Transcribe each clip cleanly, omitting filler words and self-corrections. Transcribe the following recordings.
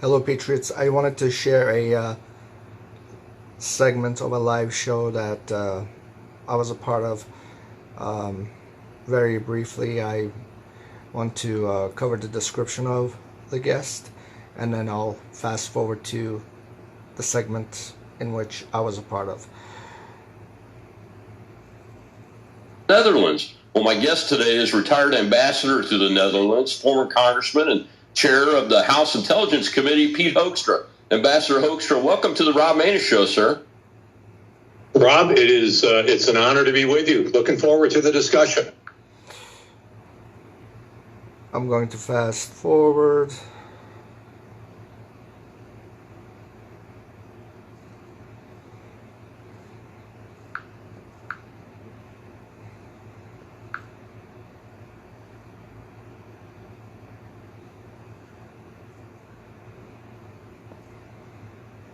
Hello, Patriots. I wanted to share a segment of a live show that I was a part of. Very briefly, I want to cover the description of the guest, and then I'll fast forward to the segment in which I was a part of. Netherlands. Well, my guest today is retired ambassador to the Netherlands, former congressman and chair of the House Intelligence Committee, Piet Hoekstra. Ambassador Hoekstra, welcome to the Rob Maness Show, sir. Rob, it's an honor to be with you. Looking forward to the discussion. I'm going to fast forward.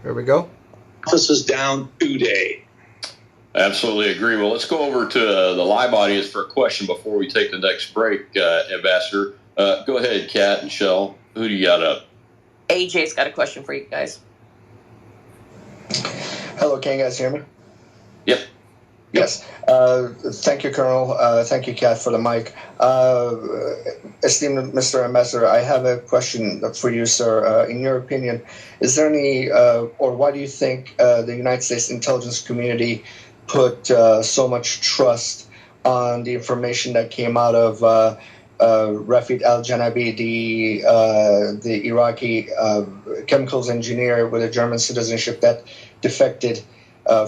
Here we go. Office is down today. Absolutely agree. Well, let's go over to the live audience for a question before we take the next break, Ambassador. Go ahead, Kat and Shell. Who do you got up? AJ's got a question for you guys. Hello, can you guys hear me? Yep. Yes. Thank you, Colonel. Thank you, Kat, for the mic. Esteemed Mr. Ambassador, I have a question for you, sir. In your opinion, is there any, or why do you think the United States intelligence community put so much trust on the information that came out of Rafid al-Janabi, the Iraqi chemicals engineer with a German citizenship that defected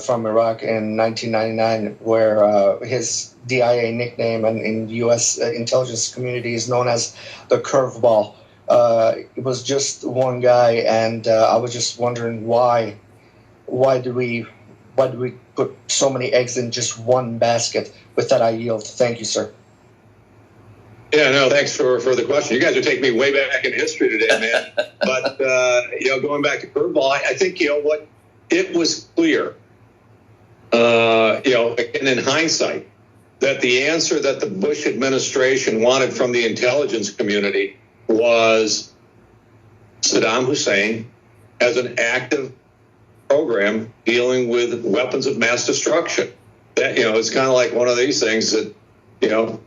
from Iraq in 1999, where his DIA nickname and in U.S. intelligence community is known as the Curveball. It was just one guy, and I was just wondering why do we put so many eggs in just one basket? With that, I yield. Thank you, sir. Yeah, no, thanks for the question. You guys are taking me way back in history today, man. But going back to Curveball, I think what it was clear. And in hindsight, that the answer that the Bush administration wanted from the intelligence community was Saddam Hussein as an active program dealing with weapons of mass destruction. That, it's kind of like one of these things that,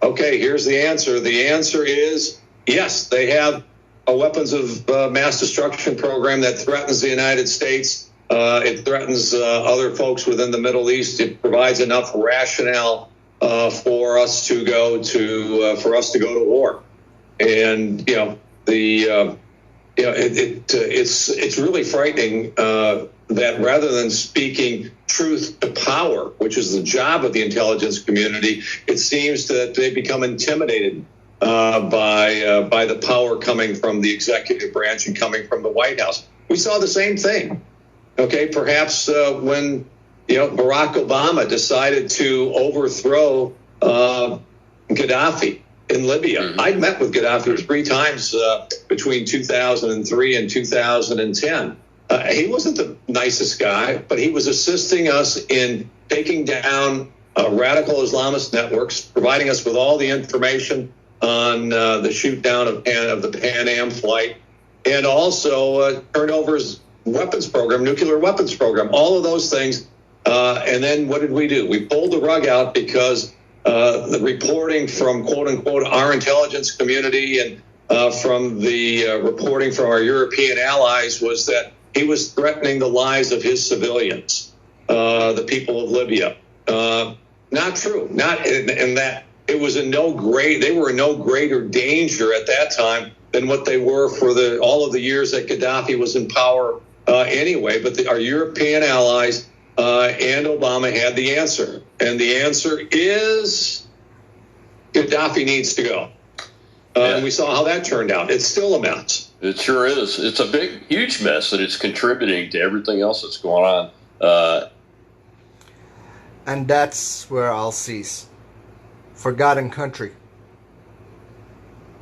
okay, here's the answer. The answer is yes, they have a weapons of mass destruction program that threatens the United States. It threatens other folks within the Middle East. It provides enough rationale for us to go to war. And it's really frightening that rather than speaking truth to power, which is the job of the intelligence community, it seems that they become intimidated by the power coming from the executive branch and coming from the White House. We saw the same thing. Okay, perhaps when Barack Obama decided to overthrow Gaddafi in Libya. Mm-hmm. I'd met with Gaddafi 3 times between 2003 and 2010. He wasn't the nicest guy, but he was assisting us in taking down radical Islamist networks, providing us with all the information on the shoot down of the Pan Am flight, and also turned over his weapons program, nuclear weapons program, all of those things. And then what did we do? We pulled the rug out because the reporting from, quote unquote, our intelligence community and from the reporting from our European allies was that he was threatening the lives of his civilians, the people of Libya. Not true. And that it was they were in no greater danger at that time than what they were for all of the years that Gaddafi was in power anyway. But our European allies and Obama had the answer. And the answer is Gaddafi needs to go. And we saw how that turned out. It's still a mess. It sure is. It's a big, huge mess, and it's contributing to everything else that's going on. And that's where I'll cease. Forgotten country.